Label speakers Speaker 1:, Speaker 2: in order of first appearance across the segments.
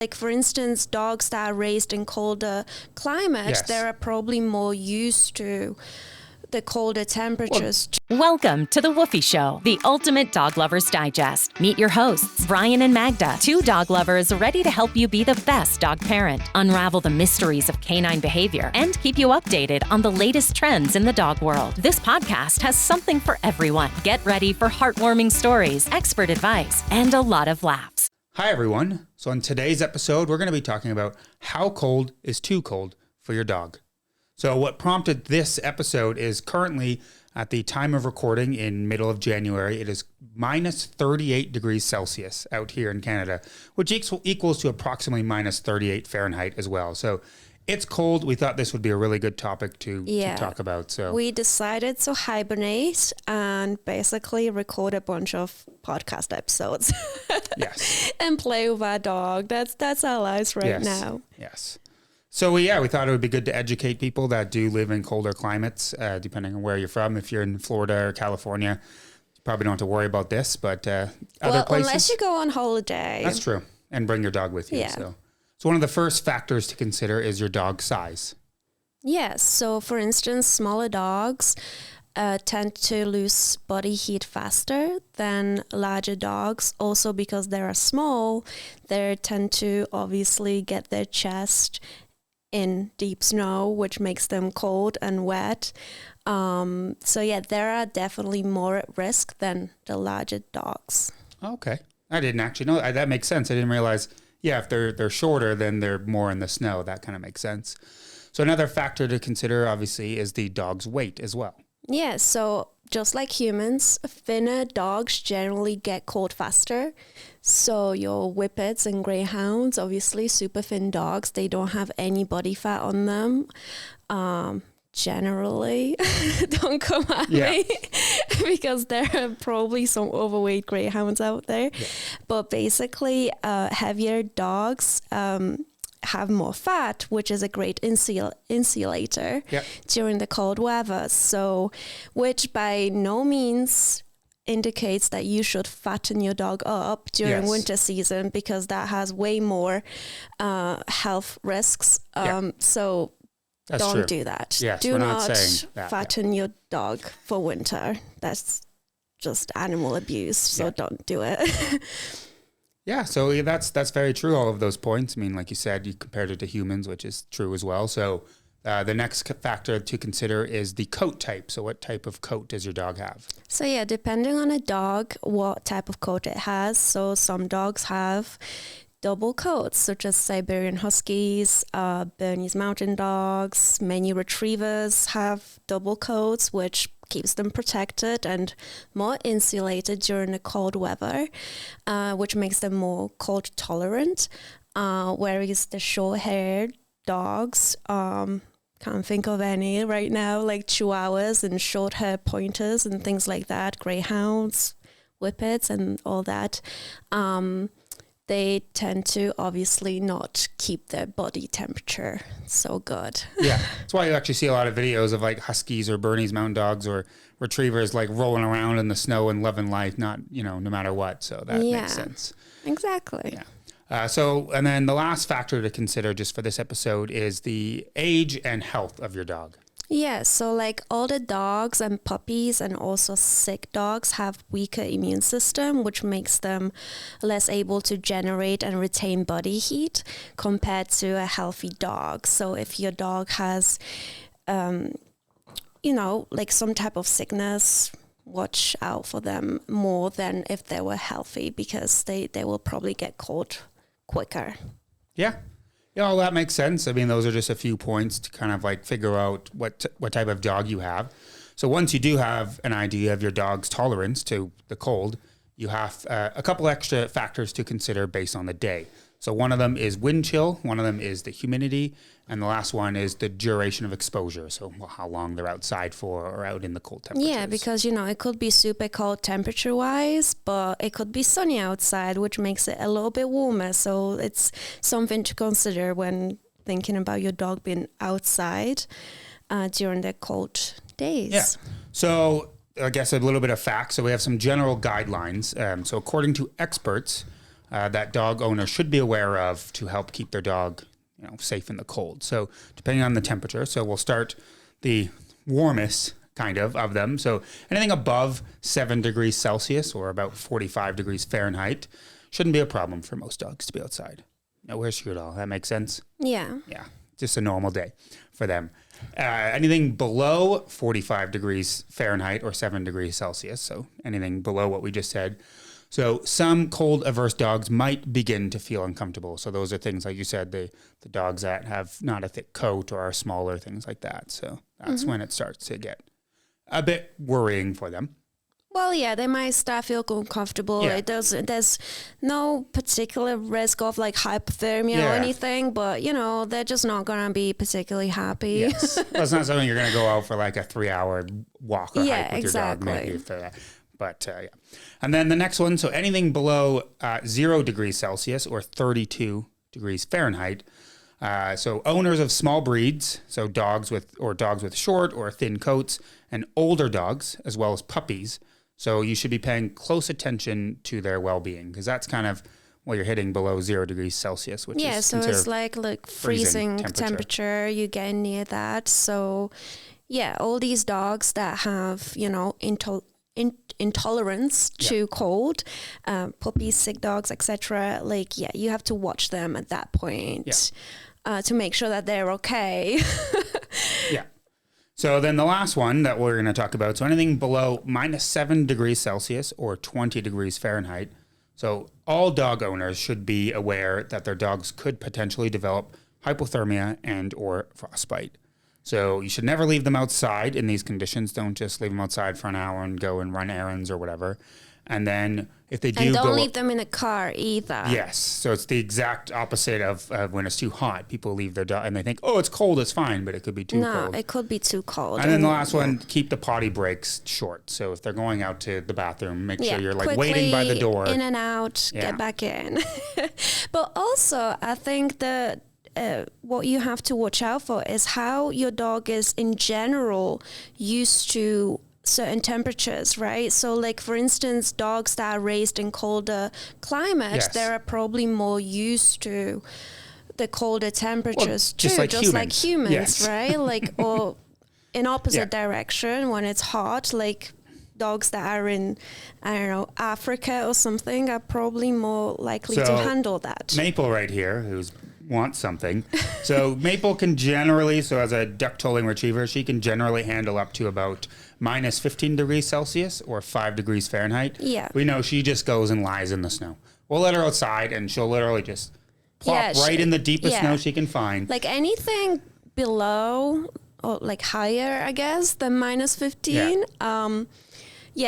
Speaker 1: Like, for instance, dogs that are raised in colder climates, they're probably more used to the colder temperatures.
Speaker 2: Welcome to The Woofie Show, the ultimate dog lover's digest. Meet your hosts, Brian and Magda, two dog lovers ready to help you be the best dog parent, unravel the mysteries of canine behavior, and keep you updated on the latest trends in the dog world. This podcast has something for everyone. Get ready for heartwarming stories, expert advice, and a lot of laughs.
Speaker 3: Hi, everyone. So in today's episode, we're going to be talking about how cold is too cold for your dog. So what prompted this episode is currently at the time of recording in middle of January, it is minus 38 degrees Celsius out here in Canada, which equals to approximately minus 38 Fahrenheit as well. So it's cold. We thought this would be a really good topic to talk about. So
Speaker 1: we decided to hibernate and basically record a bunch of podcast episodes.
Speaker 3: Yes.
Speaker 1: And play with our dog. That's our lives right now.
Speaker 3: Yes. So we thought it would be good to educate people that do live in colder climates, depending on where you're from. If you're in Florida or California, you probably don't have to worry about this, but other places.
Speaker 1: Unless you go on holiday.
Speaker 3: That's true. And bring your dog with you.
Speaker 1: Yeah.
Speaker 3: So one of the first factors to consider is your dog's size.
Speaker 1: Yes. So for instance, smaller dogs tend to lose body heat faster than larger dogs. Also because they are small, they tend to obviously get their chest in deep snow, which makes them cold and wet. There are definitely more at risk than the larger dogs.
Speaker 3: Okay. I didn't actually know that. That makes sense. I didn't realize, if they're shorter, then they're more in the snow. That kind of makes sense. So another factor to consider, obviously, is the dog's weight as well.
Speaker 1: Yeah, so just like humans, thinner dogs generally get cold faster. So your Whippets and Greyhounds, obviously super thin dogs, they don't have any body fat on them. Generally, don't come at me because there are probably some overweight Greyhounds out there. Yeah. But basically, heavier dogs have more fat, which is a great insulator during the cold weather. So, which by no means indicates that you should fatten your dog up during winter season, because that has way more health risks. So
Speaker 3: that's
Speaker 1: don't
Speaker 3: true.
Speaker 1: Do that.
Speaker 3: Yes,
Speaker 1: do
Speaker 3: we're
Speaker 1: not
Speaker 3: saying that,
Speaker 1: fatten your dog for winter. That's just animal abuse. So don't do it.
Speaker 3: Yeah, so that's very true, all of those points. I mean, like you said, you compared it to humans, which is true as well. So the next factor to consider is the coat type. So what type of coat does your dog have? So
Speaker 1: depending on a dog, what type of coat it has. So some dogs have double coats, such as Siberian Huskies, Bernese Mountain Dogs, many Retrievers have double coats, which keeps them protected and more insulated during the cold weather, which makes them more cold tolerant. Whereas the short-haired dogs, can't think of any right now, like Chihuahuas and short-haired pointers and things like that, Greyhounds, Whippets and all that. They tend to obviously not keep their body temperature so good.
Speaker 3: Yeah, that's why you actually see a lot of videos of like Huskies or Bernese Mountain Dogs or Retrievers like rolling around in the snow and loving life, not, no matter what. So that makes sense.
Speaker 1: Exactly.
Speaker 3: Yeah. And then the last factor to consider just for this episode is the age and health of your dog.
Speaker 1: Yeah, so like older dogs and puppies and also sick dogs have weaker immune system, which makes them less able to generate and retain body heat compared to a healthy dog. So if your dog has, like some type of sickness, watch out for them more than if they were healthy, because they will probably get cold quicker.
Speaker 3: Yeah. Yeah, well, that makes sense. I mean, those are just a few points to kind of like figure out what type of dog you have. So once you do have an idea of your dog's tolerance to the cold, you have a couple extra factors to consider based on the day. So one of them is wind chill, one of them is the humidity, and the last one is the duration of exposure. So how long they're outside for or out in the cold temperatures.
Speaker 1: Yeah, because, it could be super cold temperature-wise, but it could be sunny outside, which makes it a little bit warmer. So it's something to consider when thinking about your dog being outside during the cold days.
Speaker 3: Yeah. So I guess a little bit of facts. So we have some general guidelines. So according to experts, that dog owners should be aware of to help keep their dog, safe in the cold. So depending on the temperature, so we'll start the warmest kind of them. So anything above 7 degrees Celsius or about 45 degrees Fahrenheit shouldn't be a problem for most dogs to be outside. Nowhere issue at all. That makes sense?
Speaker 1: Yeah.
Speaker 3: Yeah. Just a normal day for them. Anything below 45 degrees Fahrenheit or 7 degrees Celsius. So anything below what we just said. So some cold averse dogs might begin to feel uncomfortable. So those are things like you said, the dogs that have not a thick coat or are smaller, things like that. So that's when it starts to get a bit worrying for them.
Speaker 1: Well, yeah, they might start feel uncomfortable.
Speaker 3: Yeah.
Speaker 1: There's no particular risk of like hypothermia or anything, but they're just not gonna be particularly happy.
Speaker 3: Yes, well, it's not something you're gonna go out for like a 3-hour walk or hike with your dog, maybe. But yeah, and then the next one. So anything below 0 degrees Celsius or 32 degrees Fahrenheit. So owners of small breeds, so dogs with short or thin coats, and older dogs as well as puppies. So you should be paying close attention to their well-being because that's kind of what you're hitting below 0 degrees Celsius, which is
Speaker 1: so it's like freezing temperature. You get near that. So yeah, all these dogs that have intolerance to cold, puppies, sick dogs, etc. You have to watch them at that point to make sure that they're okay.
Speaker 3: Yeah. So then the last one that we're going to talk about, so anything below minus 7 degrees Celsius or 20 degrees Fahrenheit. So all dog owners should be aware that their dogs could potentially develop hypothermia and or frostbite. So you should never leave them outside in these conditions. Don't just leave them outside for an hour and go and run errands or whatever. And then if they do
Speaker 1: and don't leave them in a car either.
Speaker 3: Yes. So it's the exact opposite of when it's too hot. People leave their dog and they think, oh, it's cold, it's fine, but it could be too cold.
Speaker 1: No, it could be too cold.
Speaker 3: And then the last one, keep the potty breaks short. So if they're going out to the bathroom, make sure you're
Speaker 1: quickly,
Speaker 3: waiting by the door.
Speaker 1: In and out, get back in. But also, I think that what you have to watch out for is how your dog is in general used to certain temperatures, right? So like for instance, dogs that are raised in colder climates, they're probably more used to the colder temperatures too, just like humans, right? Like, or in opposite direction, when it's hot, like dogs that are in, I don't know, Africa or something are probably more likely to handle that.
Speaker 3: Maple right here, who's wants something. So Maple can generally, so as a duck-tolling retriever, she can generally handle up to about minus 15 degrees Celsius or 5 degrees Fahrenheit.
Speaker 1: Yeah.
Speaker 3: We know she just goes and lies in the snow. We'll let her outside and she'll literally just plop right in the deepest snow she can find.
Speaker 1: Like anything below or like higher, I guess, than minus 15.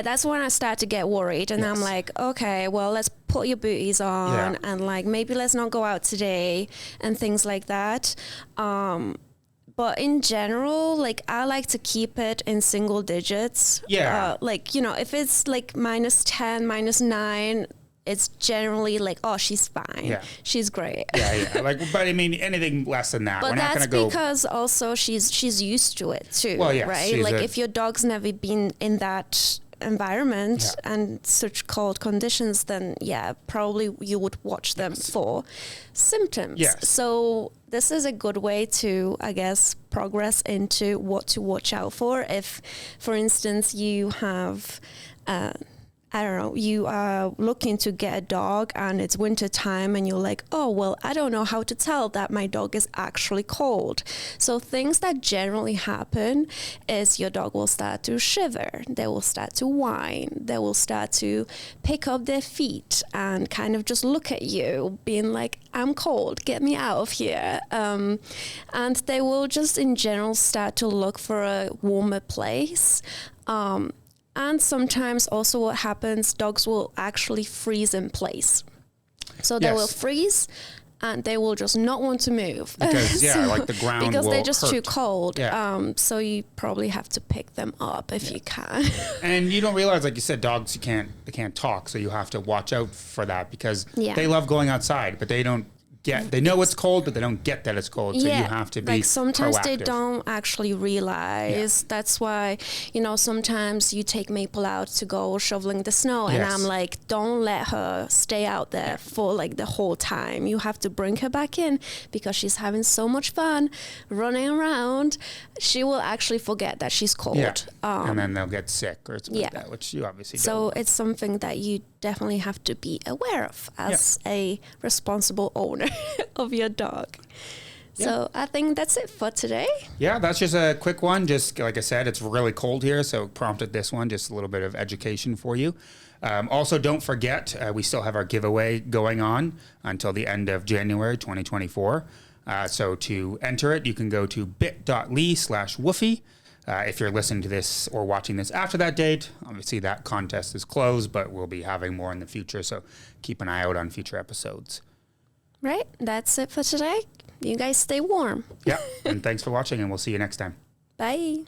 Speaker 1: That's when I start to get worried. And I'm like, okay, well, let's put your booties on and like maybe let's not go out today and things like that. But in general, like I like to keep it in single digits.
Speaker 3: Yeah.
Speaker 1: If it's like minus 10, minus 9, it's generally like, oh, she's fine. Yeah. She's great.
Speaker 3: Yeah. But I mean, anything less than that,
Speaker 1: but
Speaker 3: we're not going to go.
Speaker 1: Because also she's used to it too.
Speaker 3: Well, yes,
Speaker 1: right? Like if your dog's never been in that environment and such cold conditions, then probably you would watch them for symptoms. So this is a good way to, I guess, progress into what to watch out for. If, for instance, you have you are looking to get a dog and it's winter time and you're like, oh, well, I don't know how to tell that my dog is actually cold. So things that generally happen is your dog will start to shiver. They will start to whine. They will start to pick up their feet and kind of just look at you being like, I'm cold, get me out of here. And they will just in general start to look for a warmer place. And sometimes also what happens, dogs will actually freeze in place. So they will freeze and they will just not want to move.
Speaker 3: Because, like the ground
Speaker 1: because
Speaker 3: will
Speaker 1: they're just
Speaker 3: hurt.
Speaker 1: too cold.
Speaker 3: Yeah.
Speaker 1: So you probably have to pick them up if you can.
Speaker 3: And you don't realize, like you said, dogs, they can't talk. So you have to watch out for that because they love going outside, but they don't get, they know it's cold, but they don't get that it's cold. So you have to be
Speaker 1: like sometimes they
Speaker 3: proactive.
Speaker 1: don't actually realize. That's why, sometimes you take Maple out to go shoveling the snow, and
Speaker 3: Yes.
Speaker 1: I'm like, don't let her stay out there for like the whole time. You have to bring her back in because she's having so much fun running around. She will actually forget that she's cold.
Speaker 3: Yeah. And then they'll get sick or something like
Speaker 1: yeah.
Speaker 3: that, which you obviously don't.
Speaker 1: So it's something that you definitely have to be aware of as a responsible owner of your dog. So I think that's it for today.
Speaker 3: Yeah, that's just a quick one. Just like I said, it's really cold here, so prompted this one, just a little bit of education for you. Also, don't forget, we still have our giveaway going on until the end of January 2024. So to enter it, you can go to bit.ly/woofy. If you're listening to this or watching this after that date, obviously that contest is closed, but we'll be having more in the future. So keep an eye out on future episodes.
Speaker 1: Right. That's it for today. You guys stay warm.
Speaker 3: Yeah. And thanks for watching, and we'll see you next time.
Speaker 1: Bye.